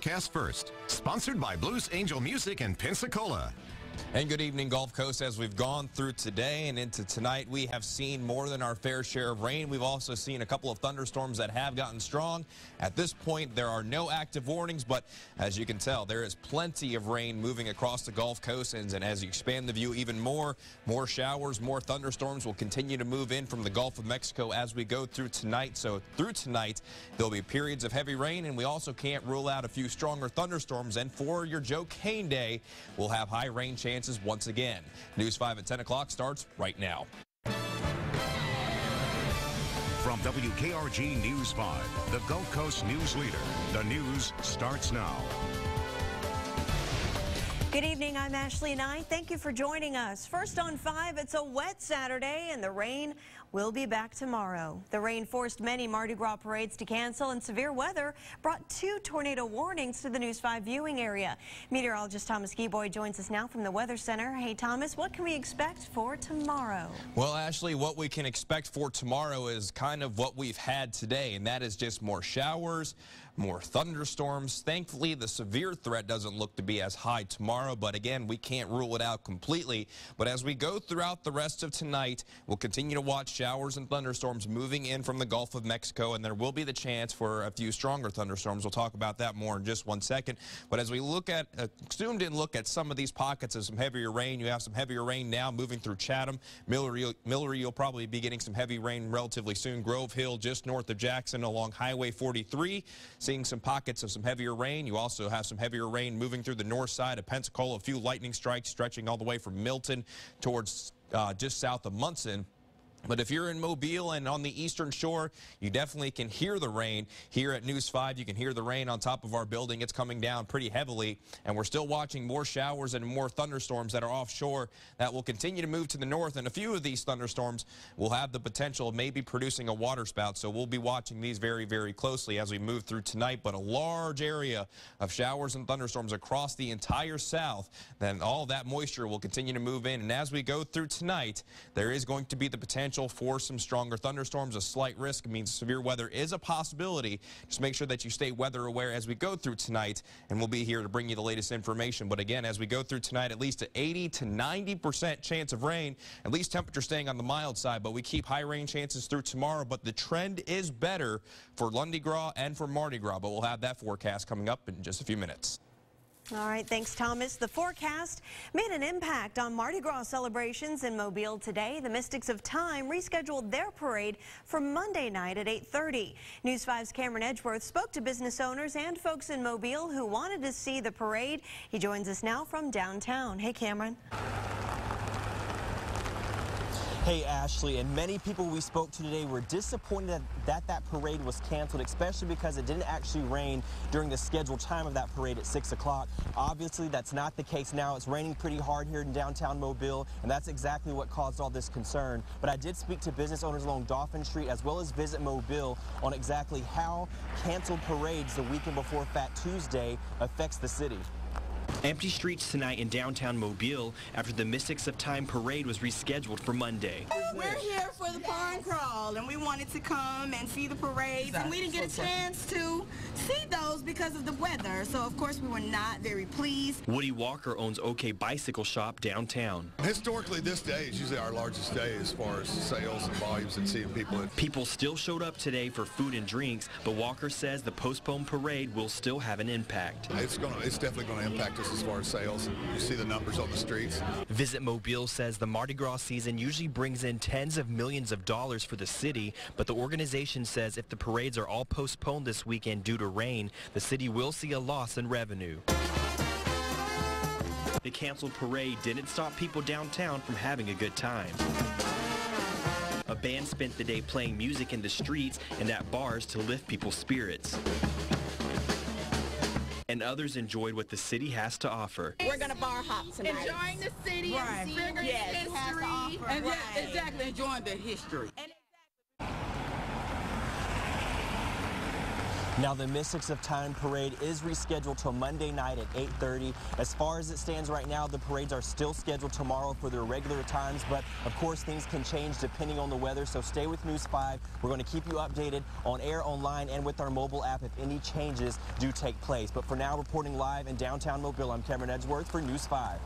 forecast first. Sponsored by Blues Angel Music in Pensacola. And good evening, Gulf Coast. As we've gone through today and into tonight, we have seen more than our fair share of rain. We've also seen a couple of thunderstorms that have gotten strong. At this point, there are no active warnings, but as you can tell, there is plenty of rain moving across the Gulf Coast. And as you expand the view even more showers, more thunderstorms will continue to move in from the Gulf of Mexico as we go through tonight. So through tonight, there'll be periods of heavy rain, and we also can't rule out a few stronger thunderstorms. And for your Joe Kane Day, we'll have high rain chances once again. News 5 at 10 o'clock starts right now. From WKRG News 5, the Gulf Coast news leader, the news starts now. Good evening, I'm Ashley Nye. Thank you for joining us. First on 5, it's a wet Saturday and the rain will be back tomorrow. The rain forced many Mardi Gras parades to cancel, and severe weather brought 2 tornado warnings to the News 5 viewing area. Meteorologist Thomas Geboy joins us now from the Weather Center. Hey Thomas, what can we expect for tomorrow? Well, Ashley, what we can expect for tomorrow is kind of what we've had today, and that is just more showers, more thunderstorms. Thankfully, the severe threat doesn't look to be as high tomorrow, but again, we can't rule it out completely. But as we go throughout the rest of tonight, we'll continue to watch showers and thunderstorms moving in from the Gulf of Mexico, and there will be the chance for a few stronger thunderstorms. We'll talk about that more in just one second. But as we look at, zoomed in look at some of these pockets of some heavier rain, you have some heavier rain now moving through Chatham. Millery, you'll probably be getting some heavy rain relatively soon. Grove Hill, just north of Jackson along Highway 43. Seeing some pockets of some heavier rain. You also have some heavier rain moving through the north side of Pensacola. A few lightning strikes stretching all the way from Milton towards just south of Munson. But if you're in Mobile and on the eastern shore, you definitely can hear the rain. Here at News 5, you can hear the rain on top of our building. It's coming down pretty heavily, and we're still watching more showers and more thunderstorms that are offshore that will continue to move to the north. And a few of these thunderstorms will have the potential of maybe producing a water spout. So we'll be watching these very, very closely as we move through tonight. But a large area of showers and thunderstorms across the entire south, then all that moisture will continue to move in. And as we go through tonight, there is going to be the potential for some stronger thunderstorms. A slight risk means severe weather is a possibility. Just make sure that you stay weather aware as we go through tonight, and we'll be here to bring you the latest information. But again, as we go through tonight, at least an 80 to 90% chance of rain, at least temperature staying on the mild side, but we keep high rain chances through tomorrow. But the trend is better for Lundi Gras and for Mardi Gras, but we'll have that forecast coming up in just a few minutes. All right, thanks, Thomas. The forecast made an impact on Mardi Gras celebrations in Mobile today. The Mystics of Time rescheduled their parade for Monday night at 8:30. News 5's Cameron Edgeworth spoke to business owners and folks in Mobile who wanted to see the parade. He joins us now from downtown. Hey, Cameron. Hey, Ashley, and many people we spoke to today were disappointed that parade was canceled, especially because it didn't actually rain during the scheduled time of that parade at 6 o'clock. Obviously, that's not the case now. It's raining pretty hard here in downtown Mobile, and that's exactly what caused all this concern. But I did speak to business owners along Dauphin Street as well as Visit Mobile on exactly how canceled parades the weekend before Fat Tuesday affects the city. Empty streets tonight in downtown Mobile after the Mystics of Time parade was rescheduled for Monday. We're here for the pond crawl, and we wanted to come and see the parades, and we didn't get a chance to see those because of the weather. So, of course, we were not very pleased. Woody Walker owns OK Bicycle Shop downtown. Historically, this day is usually our largest day as far as sales and volumes and seeing people. People still showed up today for food and drinks, but Walker says the postponed parade will still have an impact. It's definitely going to impact us as far as sales. You see the numbers on the streets. Visit Mobile says the Mardi Gras season usually brings in tens of millions of dollars for the city, but the organization says if the parades are all postponed this weekend due to rain, the city will see a loss in revenue. The canceled parade didn't stop people downtown from having a good time. A band spent the day playing music in the streets and at bars to lift people's spirits. And others enjoyed what the city has to offer. We're going to bar hop tonight. Enjoying the city right. and figuring history. And right. exactly, enjoying the history. Now, the Mystics of Time parade is rescheduled till Monday night at 8:30. As far as it stands right now, the parades are still scheduled tomorrow for their regular times, but of course things can change depending on the weather, so stay with News 5. We're going to keep you updated on air, online, and with our mobile app if any changes do take place. But for now, reporting live in downtown Mobile, I'm Cameron Edgeworth for News 5.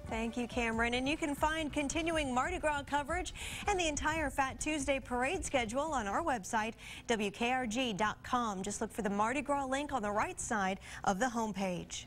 Thank you, Cameron. And you can find continuing Mardi Gras coverage and the entire Fat Tuesday parade schedule on our website, WKRG.com. Just look for the Mardi Gras link on the right side of the homepage.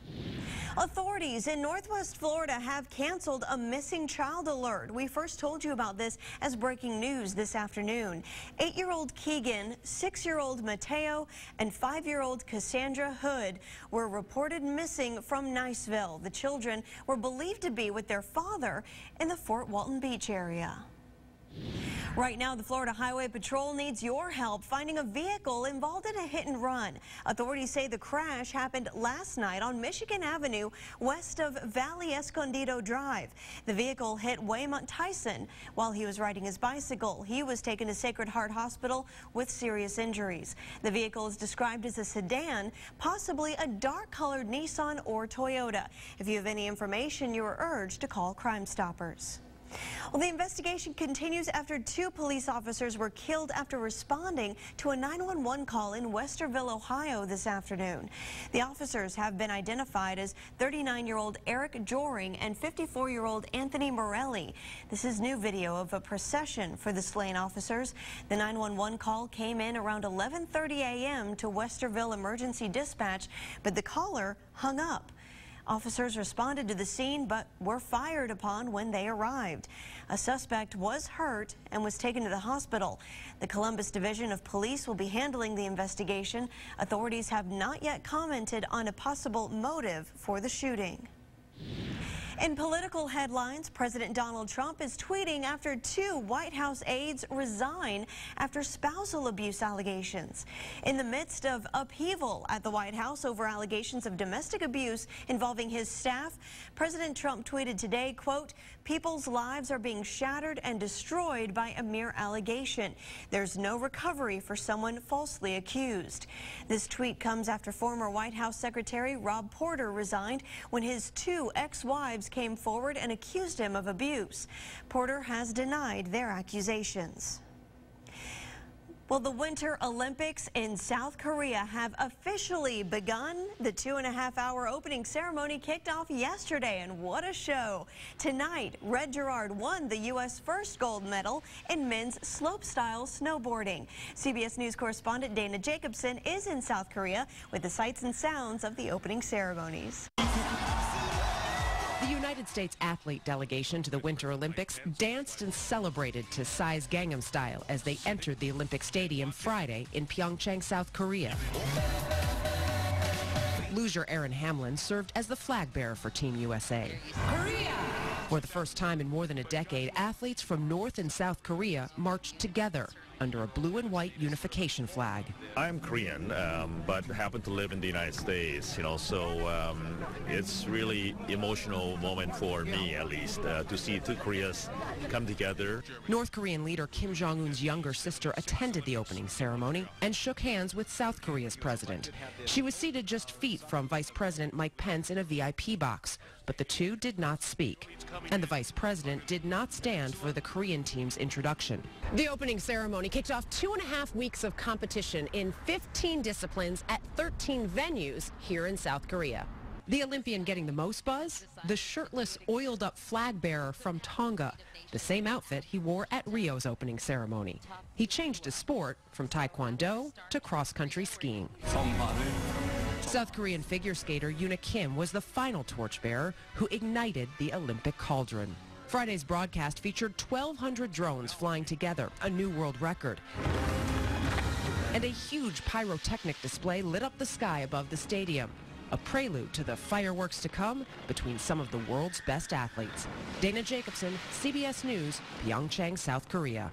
Authorities in Northwest Florida have canceled a missing child alert. We first told you about this as breaking news this afternoon. 8-year-old Keegan, 6-year-old Mateo, and 5-year-old Cassandra Hood were reported missing from Niceville. The children were believed to be with their father in the Fort Walton Beach area. Right now, the Florida Highway Patrol needs your help finding a vehicle involved in a hit and run. Authorities say the crash happened last night on Michigan Avenue west of Valley Escondido Drive. The vehicle hit Waymont Tyson while he was riding his bicycle. He was taken to Sacred Heart Hospital with serious injuries. The vehicle is described as a sedan, possibly a dark-colored Nissan or Toyota. If you have any information, you are urged to call Crime Stoppers. Well, the investigation continues after 2 police officers were killed after responding to a 911 call in Westerville, Ohio this afternoon. The officers have been identified as 39-year-old Eric Joring and 54-year-old Anthony Morelli. This is new video of a procession for the slain officers. The 911 call came in around 11:30 a.m. to Westerville Emergency Dispatch, but the caller hung up. Officers responded to the scene but were fired upon when they arrived. A suspect was hurt and was taken to the hospital. The Columbus Division of Police will be handling the investigation. Authorities have not yet commented on a possible motive for the shooting. In political headlines, President Donald Trump is tweeting after 2 White House aides resign after spousal abuse allegations. In the midst of upheaval at the White House over allegations of domestic abuse involving his staff, President Trump tweeted today, quote, "People's lives are being shattered and destroyed by a mere allegation. There's no recovery for someone falsely accused." This tweet comes after former White House Secretary Rob Porter resigned when his 2 ex-wives came forward and accused him of abuse. Porter has denied their accusations. Well, the Winter Olympics in South Korea have officially begun. The 2.5-hour opening ceremony kicked off yesterday, and what a show. Tonight, Red Gerard won the U.S. first gold medal in men's slopestyle snowboarding. CBS News correspondent Dana Jacobson is in South Korea with the sights and sounds of the opening ceremonies. The United States athlete delegation to the Winter Olympics danced and celebrated to Psy's Gangnam Style as they entered the Olympic Stadium Friday in Pyeongchang, South Korea. Loser Aaron Hamlin served as the flag bearer for Team USA. Korea! For the first time in more than a decade, athletes from North and South Korea marched together under a blue and white unification flag. I'm Korean, but happen to live in the United States, so it's really emotional moment for me, at least, to see 2 Koreas come together. North Korean leader Kim Jong-un's younger sister attended the opening ceremony and shook hands with South Korea's president. She was seated just feet from Vice President Mike Pence in a VIP box, but the 2 did not speak. And the Vice President did not stand for the Korean team's introduction. The opening ceremony kicked off 2.5 weeks of competition in 15 disciplines at 13 venues here in South Korea. The Olympian getting the most buzz? The shirtless, oiled-up flag bearer from Tonga, the same outfit he wore at Rio's opening ceremony. He changed his sport from Taekwondo to cross-country skiing. South Korean figure skater Yoona Kim was the final torchbearer who ignited the Olympic cauldron. Friday's broadcast featured 1,200 drones flying together, a new world record. And a huge pyrotechnic display lit up the sky above the stadium, a prelude to the fireworks to come between some of the world's best athletes. Dana Jacobson, CBS News, Pyeongchang, South Korea.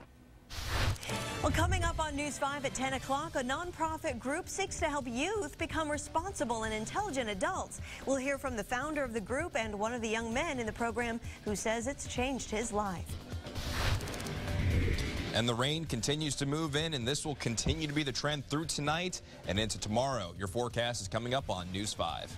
Well, coming up on News 5 at 10 o'clock, a nonprofit group seeks to help youth become responsible and intelligent adults. We'll hear from the founder of the group and one of the young men in the program who says it's changed his life. And the rain continues to move in, and this will continue to be the trend through tonight and into tomorrow. Your forecast is coming up on News 5.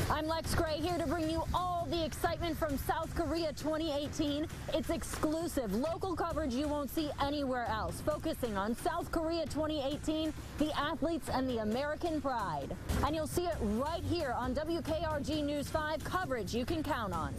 I'm Lex Gray here to bring you all the excitement from South Korea 2018. It's exclusive local coverage you won't see anywhere else, focusing on South Korea 2018, the athletes and the American pride. And you'll see it right here on WKRG News 5, coverage you can count on.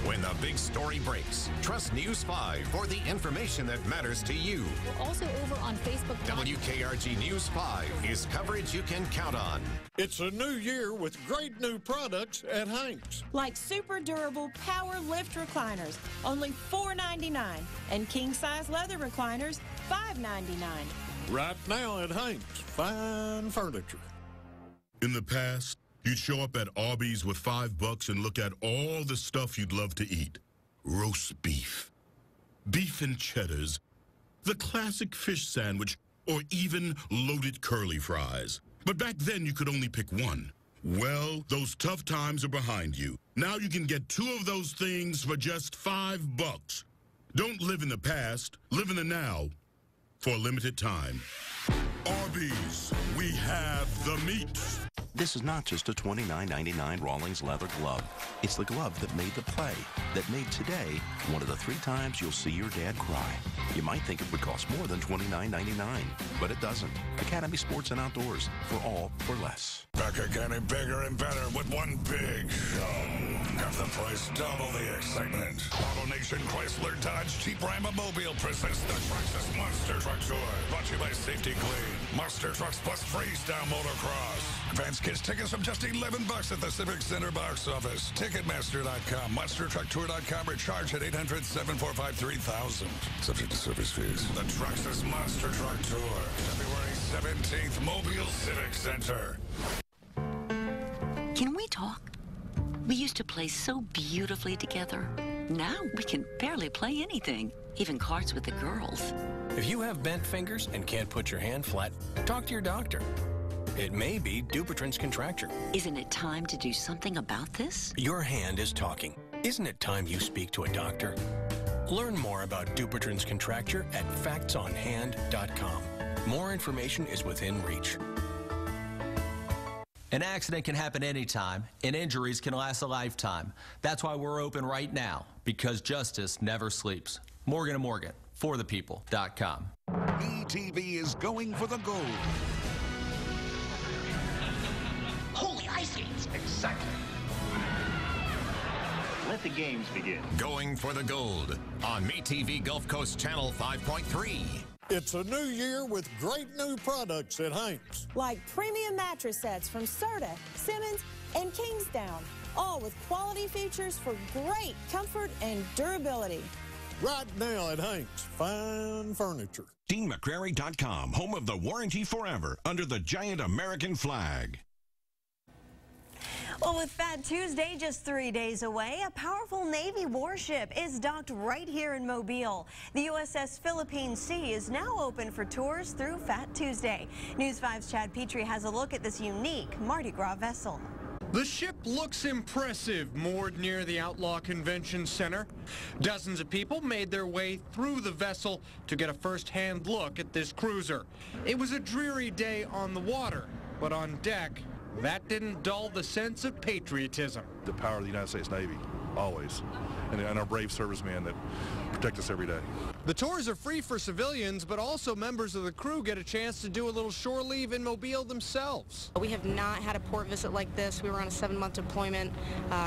When the big story breaks, trust News 5 for the information that matters to you. We're also over on Facebook. WKRG News 5 is coverage you can count on. It's a new year with great new products at Hanks. Like super durable power lift recliners, only $4.99, and king-size leather recliners, $5.99. Right now at Hanks, fine furniture. In the past, you'd show up at Arby's with $5 and look at all the stuff you'd love to eat. Roast beef, beef and cheddars, the classic fish sandwich, or even loaded curly fries. But back then, you could only pick one. Well, those tough times are behind you. Now you can get 2 of those things for just $5. Don't live in the past, live in the now for a limited time. Arby's, we have the meats. This is not just a $29.99 Rawlings leather glove. It's the glove that made the play, that made today one of the 3 times you'll see your dad cry. You might think it would cost more than $29.99, but it doesn't. Academy Sports and Outdoors, for all for less. Back again and bigger and better with one big show. Half the price, double the excitement. AutoNation Chrysler Dodge Jeep Ram Mobile presents the Traxxas Monster Truck Tour. Brought to you by Safety Clean. Monster Trucks plus Freestyle Motocross. Advance kids tickets from just $11 at the Civic Center box office. Ticketmaster.com, MonsterTruckTour.com, or charge at 800-745-3000. Subject to service fees. The Traxxas Monster Truck Tour. February 17th, Mobile Civic Center. Can we talk? We used to play so beautifully together. Now we can barely play anything, even cards with the girls. If you have bent fingers and can't put your hand flat, talk to your doctor. It may be Dupuytren's contracture. Isn't it time to do something about this? Your hand is talking. Isn't it time you speak to a doctor? Learn more about Dupuytren's contracture at factsonhand.com. More information is within reach. An accident can happen anytime, and injuries can last a lifetime. That's why we're open right now, because justice never sleeps. Morgan & Morgan, forthepeople.com. ETV is going for the gold. Holy ice skates! Exactly. Let the games begin. Going for the gold on MeTV Gulf Coast Channel 5.3. It's a new year with great new products at Hanks. Like premium mattress sets from Serta, Simmons, and Kingsdown. All with quality features for great comfort and durability. Right now at Hanks, fine furniture. DeanMcCrary.com, home of the warranty forever under the giant American flag. Well, with Fat Tuesday just 3 days away, a powerful Navy warship is docked right here in Mobile. The USS Philippine Sea is now open for tours through Fat Tuesday. News 5's Chad Petrie has a look at this unique Mardi Gras vessel. The ship looks impressive, moored near the Outlaw Convention Center. Dozens of people made their way through the vessel to get a first-hand look at this cruiser. It was a dreary day on the water, but on deck, that didn't dull the sense of patriotism. The power of the United States Navy, always, and our brave servicemen that protect us every day. The tours are free for civilians, but also members of the crew get a chance to do a little shore leave in Mobile themselves. We have not had a port visit like this. We were on a 7-month deployment,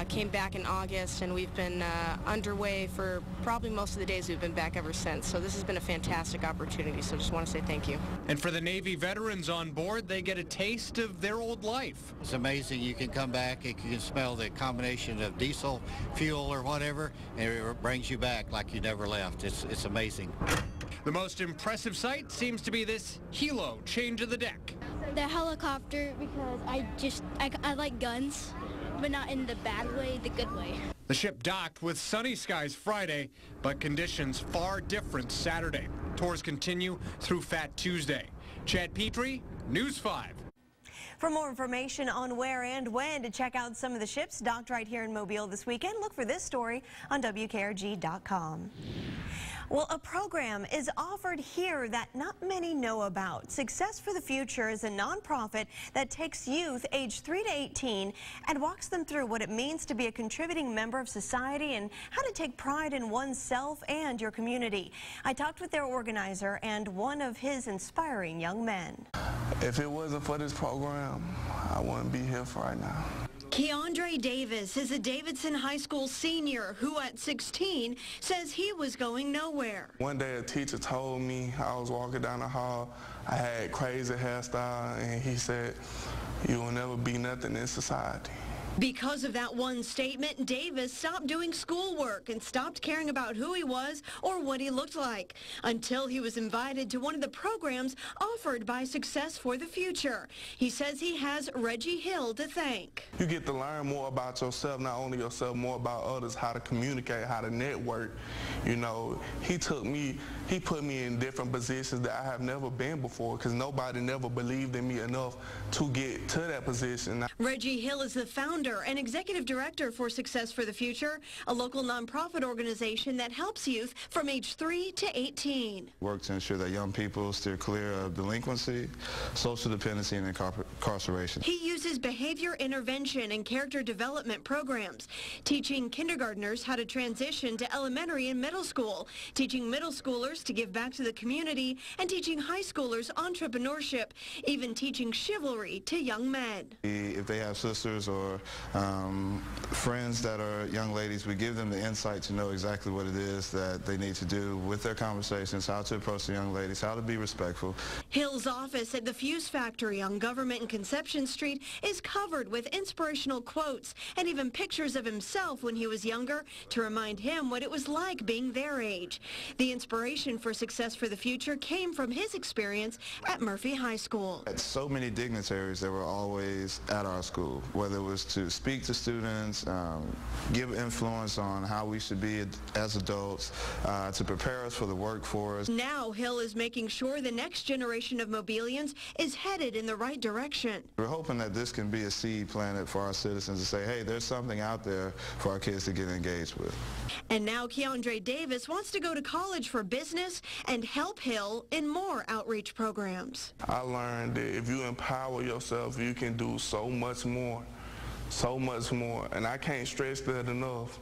came back in August, and we've been underway for probably most of the days we've been back ever since. So this has been a fantastic opportunity, so just want to say thank you. And for the Navy veterans on board, they get a taste of their old life. It's amazing. You can come back and you can smell the combination of diesel, fuel, or whatever, and it brings you back like you never left. It's amazing. The most impressive sight seems to be this helo change of the deck. The helicopter, because I like guns, but not in the bad way, the good way. The ship docked with sunny skies Friday, but conditions far different Saturday. Tours continue through Fat Tuesday. Chad Petrie, News 5. For more information on where and when to check out some of the ships docked right here in Mobile this weekend, look for this story on WKRG.com. Well, a program is offered here that not many know about. Success for the Future is a nonprofit that takes youth aged 3 to 18 and walks them through what it means to be a contributing member of society and how to take pride in oneself and your community. I talked with their organizer and one of his inspiring young men. If it wasn't for this program, I wouldn't be here right now. Keandre Davis is a Davidson High School senior who at 16 says he was going nowhere. One day a teacher told me, I was walking down the hall, I had crazy hairstyle, and he said, "You will never be nothing in society." Because of that one statement, Davis stopped doing schoolwork and stopped caring about who he was or what he looked like until he was invited to one of the programs offered by Success for the Future. He says he has Reggie Hill to thank. You get to learn more about yourself, not only yourself, more about others, how to communicate, how to network. You know, he put me in different positions that I have never been before because nobody never believed in me enough to get to that position. Reggie Hill is the founder and executive director for Success for the Future, a local nonprofit organization that helps youth from age 3 to 18. Work to ensure that young people steer clear of delinquency, social dependency, and incarceration. He uses behavior intervention and character development programs, teaching kindergartners how to transition to elementary and middle school, teaching middle schoolers to give back to the community, and teaching high schoolers entrepreneurship, even teaching chivalry to young men. If they have sisters or friends that are young ladies, we give them the insight to know exactly what it is that they need to do with their conversations, how to approach the young ladies, how to be respectful. Hill's office at the Fuse Factory on Government and Conception Street is covered with inspirational quotes and even pictures of himself when he was younger to remind him what it was like being their age. The inspiration for Success for the Future came from his experience at Murphy High School. Had so many dignitaries that were always at our school, whether it was to speak to students, give influence on how we should be as adults, to prepare us for the workforce. Now Hill is making sure the next generation of Mobilians is headed in the right direction. We're hoping that this can be a seed planted for our citizens to say, hey, there's something out there for our kids to get engaged with. And now Keandre Davis wants to go to college for business and help Hill in more outreach programs. I learned that if you empower yourself, you can do so much more. So much more, and I can't stress that enough.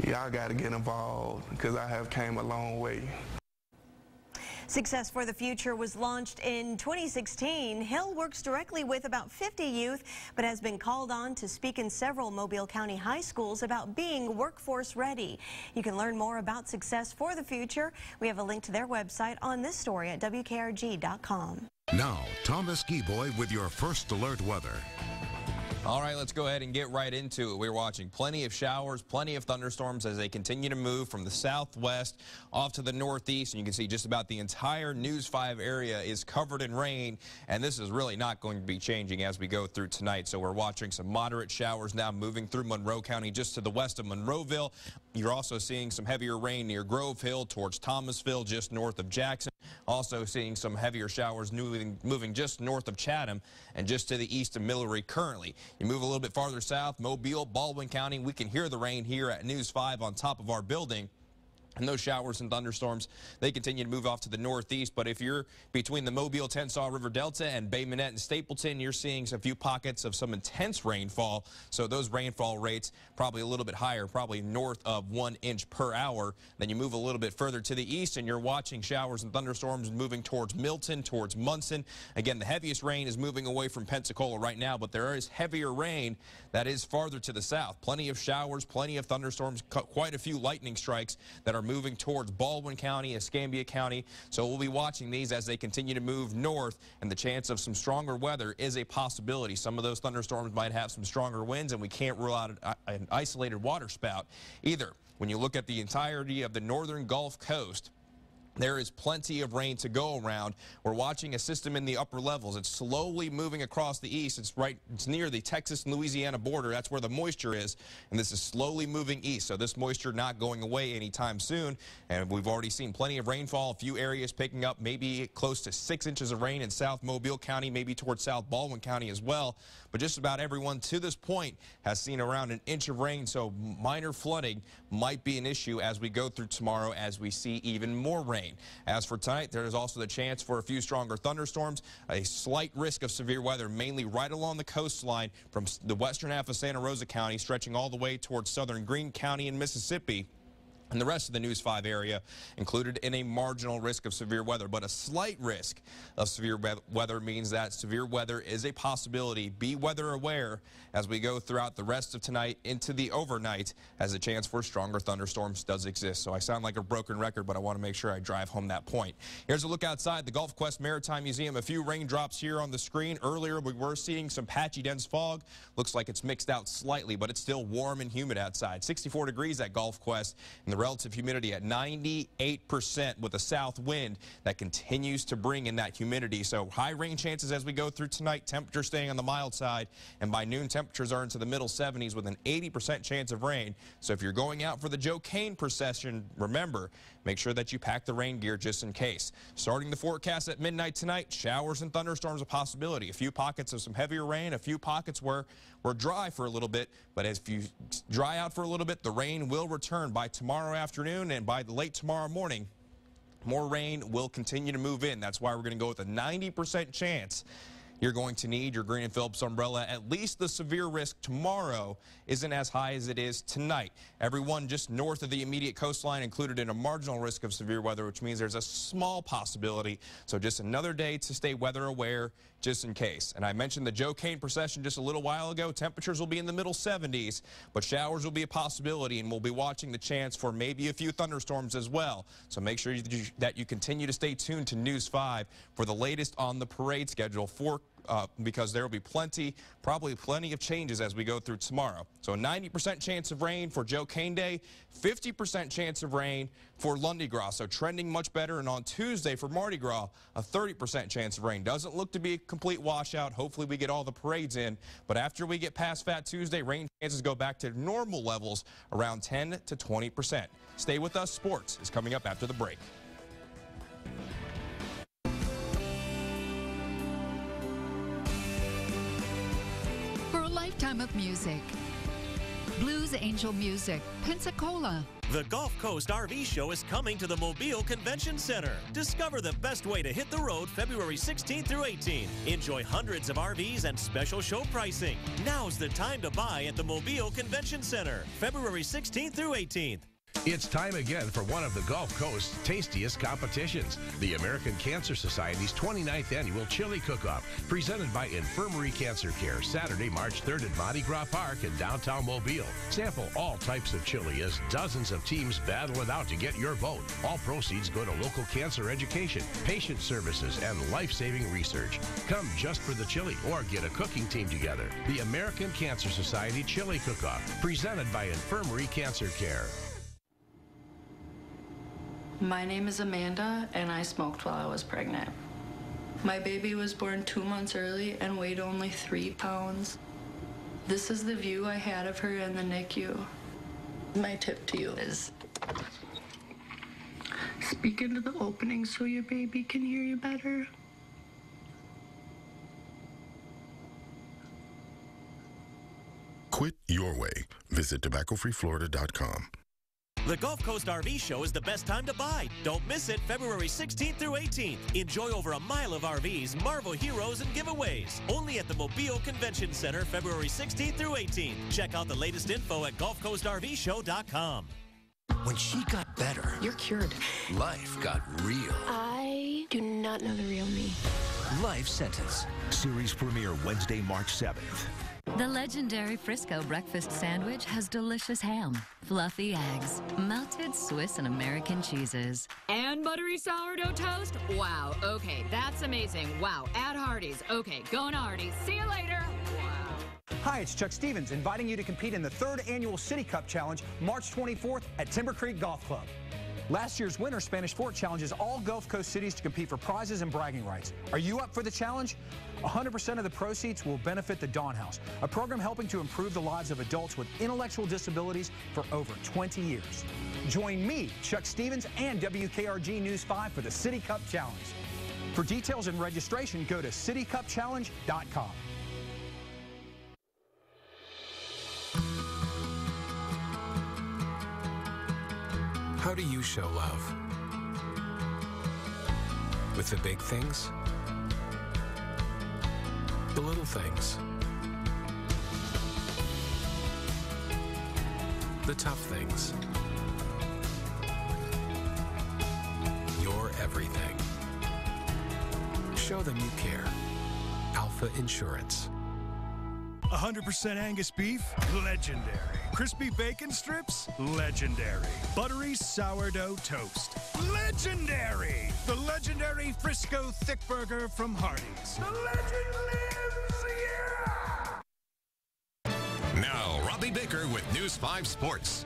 Y'all got to get involved because I have came a long way. Success for the Future was launched in 2016. Hill works directly with about 50 youth, but has been called on to speak in several Mobile County high schools about being workforce ready. You can learn more about Success for the Future. We have a link to their website on this story at WKRG.com. Now, Thomas Skiboy with your first alert weather. All right, let's go ahead and get right into it. We're watching plenty of showers, plenty of thunderstorms as they continue to move from the southwest off to the northeast. And you can see just about the entire News 5 area is covered in rain. And this is really not going to be changing as we go through tonight. So we're watching some moderate showers now moving through Monroe County just to the west of Monroeville. You're also seeing some heavier rain near Grove Hill towards Thomasville just north of Jackson. Also seeing some heavier showers moving just north of Chatham and just to the east of Millery currently. You move a little bit farther south, Mobile, Baldwin County, we can hear the rain here at News 5 on top of our building. And those showers and thunderstorms, they continue to move off to the northeast. But if you're between the Mobile, Tensas River Delta and Bay Minette and Stapleton, you're seeing a few pockets of some intense rainfall. So those rainfall rates probably a little bit higher, probably north of 1 inch per hour. Then you move a little bit further to the east and you're watching showers and thunderstorms moving towards Milton, towards Munson. Again, the heaviest rain is moving away from Pensacola right now, but there is heavier rain that is farther to the south. Plenty of showers, plenty of thunderstorms, quite a few lightning strikes that are moving towards Baldwin County, Escambia County. So we'll be watching these as they continue to move north, and the chance of some stronger weather is a possibility. Some of those thunderstorms might have some stronger winds, and we can't rule out an isolated water spout either. When you look at the entirety of the northern Gulf Coast, There is plenty of rain to go around. We're watching a system in the upper levels. It's slowly moving across the east. It's near the Texas-Louisiana border. That's where the moisture is, and this is slowly moving east. So this moisture not going away anytime soon. And we've already seen plenty of rainfall. A few areas picking up maybe close to 6 inches of rain in South Mobile County, maybe towards South Baldwin County as well. But just about everyone to this point has seen around an inch of rain, so minor flooding might be an issue as we go through tomorrow as we see even more rain. As for tonight, there is also the chance for a few stronger thunderstorms, a slight risk of severe weather, mainly right along the coastline from the western half of Santa Rosa County, stretching all the way towards southern Greene County in Mississippi. And the rest of the News 5 area included in a marginal risk of severe weather. But a slight risk of severe weather means that severe weather is a possibility. Be weather aware as we go throughout the rest of tonight into the overnight, as a chance for stronger thunderstorms does exist. So I sound like a broken record, but I want to make sure I drive home that point. Here's a look outside the Gulf Quest Maritime Museum. A few raindrops here on the screen. Earlier we were seeing some patchy dense fog. Looks like it's mixed out slightly, but it's still warm and humid outside. 64 degrees at Gulf Quest, and the relative humidity at 98% with a south wind that continues to bring in that humidity. So high rain chances as we go through tonight. Temperature staying on the mild side, and by noon temperatures are into the middle 70s with an 80% chance of rain. So if you're going out for the Joe Cain procession, remember, make sure that you pack the rain gear just in case. Starting the forecast at midnight tonight, showers and thunderstorms a possibility. A few pockets of some heavier rain, a few pockets where we're dry for a little bit, but if you dry out for a little bit, the rain will return by tomorrow afternoon, and by the late tomorrow morning, more rain will continue to move in. That's why we're going to go with a 90% chance you're going to need your Green & Phillips umbrella. At least the severe risk tomorrow isn't as high as it is tonight. Everyone just north of the immediate coastline included in a marginal risk of severe weather, which means there's a small possibility. So just another day to stay weather aware just in case. And I mentioned the Joe Cain procession just a little while ago. Temperatures will be in the middle 70s, but showers will be a possibility, and we'll be watching the chance for maybe a few thunderstorms as well. So make sure that you continue to stay tuned to News 5 for the latest on the parade schedule because there will be probably plenty of changes as we go through tomorrow. So a 90% chance of rain for Joe Cain Day, 50% chance of rain for Mardi Gras. So trending much better. And on Tuesday for Mardi Gras, a 30% chance of rain. Doesn't look to be a complete washout. Hopefully we get all the parades in. But after we get past Fat Tuesday, rain chances go back to normal levels around 10 to 20%. Stay with us. Sports is coming up after the break. Lifetime of music. Blues Angel Music, Pensacola. The Gulf Coast RV Show is coming to the Mobile Convention Center. Discover the best way to hit the road February 16th through 18th. Enjoy hundreds of RVs and special show pricing. Now's the time to buy at the Mobile Convention Center, February 16th through 18th. It's time again for one of the Gulf Coast's tastiest competitions, the American Cancer Society's 29th Annual Chili Cook-Off, presented by Infirmary Cancer Care, Saturday, March 3rd at Mardi Gras Park in downtown Mobile. Sample all types of chili as dozens of teams battle it out to get your vote. All proceeds go to local cancer education, patient services, and life-saving research. Come just for the chili or get a cooking team together. The American Cancer Society Chili Cook-Off, presented by Infirmary Cancer Care. My name is Amanda, and I smoked while I was pregnant. My baby was born 2 months early and weighed only 3 pounds. This is the view I had of her in the NICU. My tip to you is speak into the opening so your baby can hear you better. Quit your way. Visit tobaccofreeflorida.com. The Gulf Coast RV Show is the best time to buy. Don't miss it, February 16th through 18th. Enjoy over a mile of RVs, Marvel heroes, and giveaways. Only at the Mobile Convention Center, February 16th through 18th. Check out the latest info at GulfCoastRVShow.com. When she got better, you're cured. Life got real. I do not know the real me. Life Sentence. Series premiere Wednesday, March 7th. The legendary Frisco breakfast sandwich has delicious ham, fluffy eggs, melted Swiss and American cheeses. And buttery sourdough toast? Wow, okay, that's amazing. Wow, at Hardee's. Okay, going to Hardee's. See you later. Wow. Hi, it's Chuck Stevens, inviting you to compete in the 3rd Annual City Cup Challenge, March 24th at Timber Creek Golf Club. Last year's winner, Spanish Fort, challenges all Gulf Coast cities to compete for prizes and bragging rights. Are you up for the challenge? 100% of the proceeds will benefit the Dawn House, a program helping to improve the lives of adults with intellectual disabilities for over 20 years. Join me, Chuck Stevens, and WKRG News 5 for the City Cup Challenge. For details and registration, go to citycupchallenge.com. How do you show love? With the big things? The little things? The tough things? Your everything. Show them you care. Alpha Insurance. 100% Angus beef, legendary. Crispy bacon strips, legendary. Buttery sourdough toast, legendary. The legendary Frisco thick burger from Hardee's. The legend lives, yeah! Now, Robbie Baker with News 5 Sports.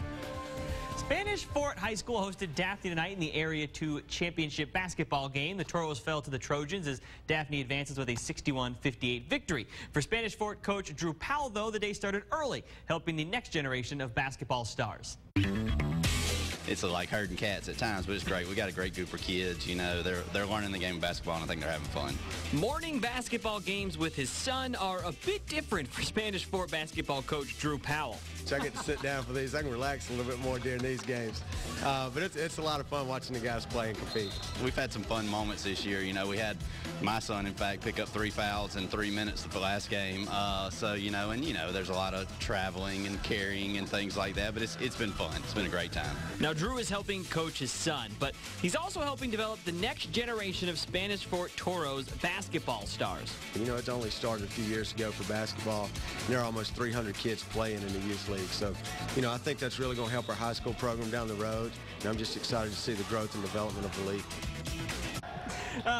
Spanish Fort High School hosted Daphne tonight in the Area 2 Championship basketball game. The Toros fell to the Trojans as Daphne advances with a 61-58 victory. For Spanish Fort coach Drew Powell, though, the day started early, helping the next generation of basketball stars. It's like herding cats at times, but it's great. We got a great group of kids. You know, they're learning the game of basketball, and I think they're having fun. Morning basketball games with his son are a bit different for Spanish Fort basketball coach Drew Powell. So I get to sit down for these. I can relax a little bit more during these games. But it's a lot of fun watching the guys play and compete. We've had some fun moments this year. You know, we had my son, in fact, pick up 3 fouls in 3 minutes of the last game. So, there's a lot of traveling and carrying and things like that. But it's been fun. It's been a great time. Now, Drew is helping coach his son, but he's also helping develop the next generation of Spanish Fort Toros basketball stars. You know, it's only started a few years ago for basketball. And there are almost 300 kids playing in the youth league. So, I think that's really going to help our high school program down the road. And I'm just excited to see the growth and development of the league.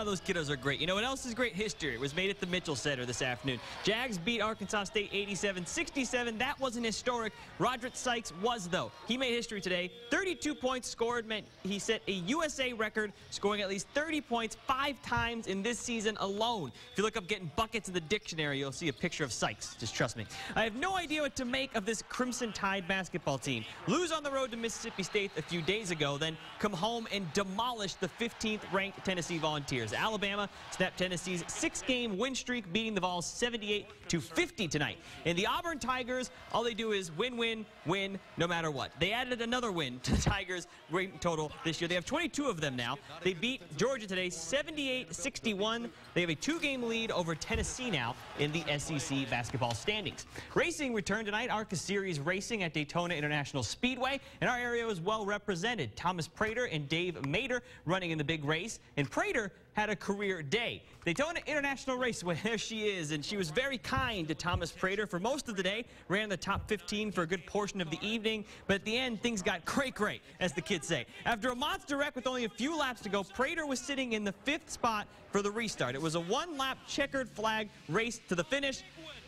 Those kiddos are great. You know what else is great? History. It was made at the Mitchell Center this afternoon. Jags beat Arkansas State 87-67. That wasn't historic. Roderick Sykes was, though. He made history today. 32 points scored meant he set a USA record, scoring at least 30 points 5 times in this season alone. If you look up getting buckets in the dictionary, you'll see a picture of Sykes. Just trust me. I have no idea what to make of this Crimson Tide basketball team. Lose on the road to Mississippi State a few days ago, then come home and demolish the 15th-ranked Tennessee Volunteers. Alabama snapped Tennessee's 6-game win streak, beating the Vols 78-50 tonight. And the Auburn Tigers, all they do is win, win, win, no matter what. They added another win to the Tigers' win total this year. They have 22 of them now. They beat Georgia today 78-61. They have a 2-game lead over Tennessee now in the SEC basketball standings. Racing returned tonight. ARCA Series racing at Daytona International Speedway. And our area was well represented. Thomas Prater and Dave Mader running in the big race. And Prater had a career day. Daytona International Raceway, there she is, and she was very kind to Thomas Prater for most of the day, ran the top 15 for a good portion of the evening, but at the end, things got great, as the kids say. After a monster wreck with only a few laps to go, Prater was sitting in the 5th spot for the restart. It was a 1-lap checkered flag race to the finish,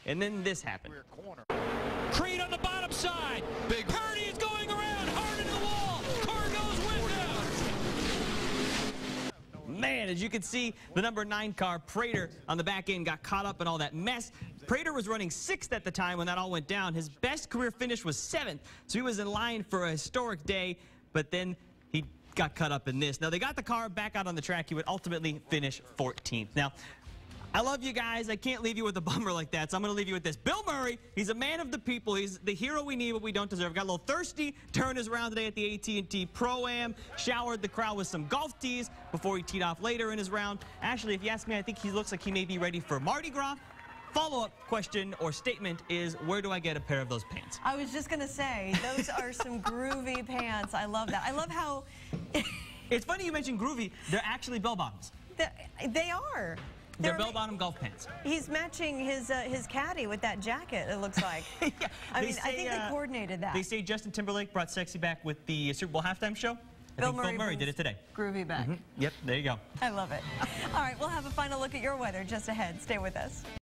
and then this happened. Creed on the bottom side. Big Purdy is going around, hard into the wall. Car goes window. Man, as you can see, the number 9 car, Prater, on the back end got caught up in all that mess. Prater was running 6th at the time when that all went down. His best career finish was 7th, so he was in line for a historic day, but then he got caught up in this. Now, they got the car back out on the track. He would ultimately finish 14th. Now, I love you guys. I can't leave you with a bummer like that, so I'm going to leave you with this. Bill Murray, he's a man of the people. He's the hero we need, but we don't deserve. Got a little thirsty, turned his round today at the AT&T Pro-Am, showered the crowd with some golf tees before he teed off later in his round. Actually, if you ask me, I think he looks like he may be ready for Mardi Gras. Follow-up question or statement is, where do I get a pair of those pants? I was just going to say, those are some groovy pants. I love that. I love how... It's funny you mentioned groovy. They're actually bell-bottoms. They are. They're bell-bottom golf pants. He's matching his caddy with that jacket, it looks like. Yeah, I think they coordinated that. They say Justin Timberlake brought sexy back with the Super Bowl halftime show. I think Bill Murray did it today. Groovy back. Yep, there you go. I love it. All right, we'll have a final look at your weather just ahead. Stay with us.